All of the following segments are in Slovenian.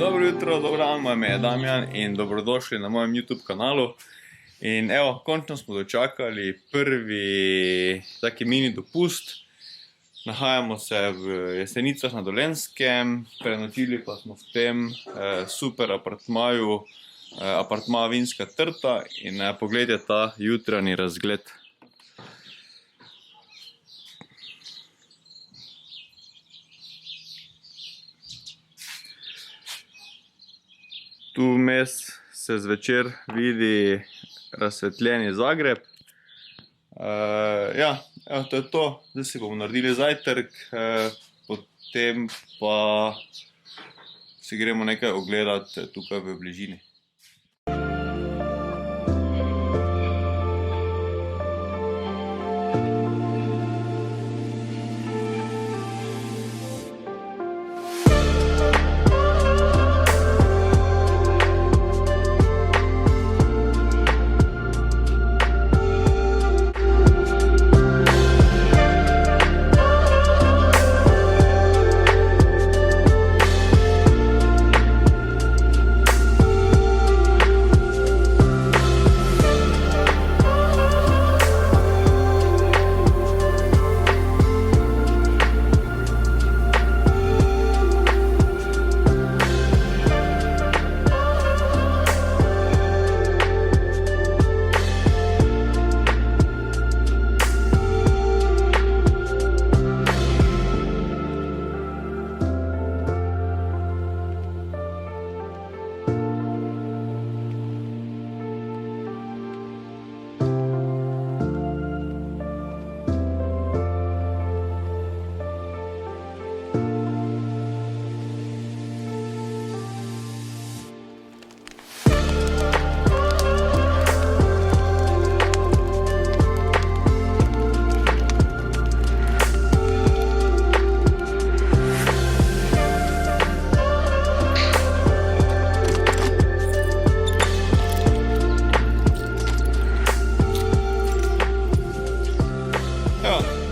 Dobro jutro, dobro dan, moje ime je Damjan in dobrodošli na mojem YouTube kanalu. In evo, končno smo dočakali prvi taki mini dopust. Nahajamo se v Jesenicah na Dolenjskem, prenočili pa smo v tem super apartmaju, apartma Vinska trta in pogledajte ta jutranji razgled. Tu vmes se zvečer vidi razsvetljeni Zagreb. Ja, evo, to je to. Zdaj si bomo naredili zajtrk, potem pa si gremo nekaj ogledati tukaj v bližini.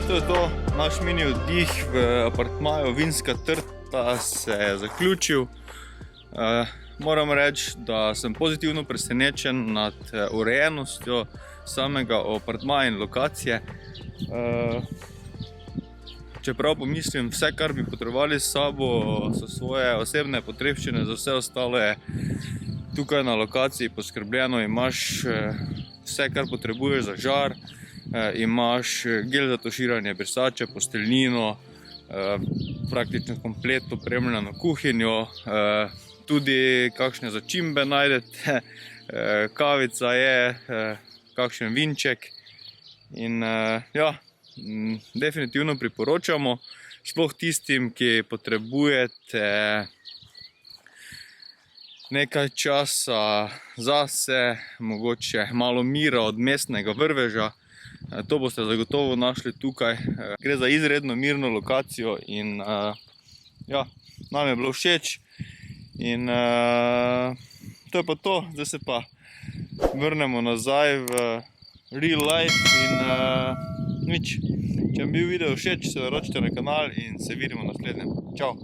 To je to, naš mini oddih v apartmaju Vinska trta se je zaključil. Moram reči, da sem pozitivno presenečen nad urejenostjo samega apartmaja in lokacije. Čeprav pomislim, vse kar bi potrebovali s sabo so svoje osebne potrebščine, za vse ostalo je tukaj na lokaciji poskrbljeno. Imaš vse kar potrebuješ za žar, imaš gel za tuširanje brisače, posteljnino, praktično komplet opremljeno kuhinjo, tudi kakšne začimbe najdete, kavica je, kakšen vinček in ja, definitivno priporočamo, sploh tistim, ki potrebujete nekaj časa zase, mogoče malo mira od mestnega vrveža. To boste zagotovo našli tukaj. Gre za izredno mirno lokacijo in ja, nam je bilo všeč. In to je pa to. Zdaj se pa vrnemo nazaj v real life in nič. Če vam bil video všeč, se naročite na kanal in se vidimo v naslednjem. Čau!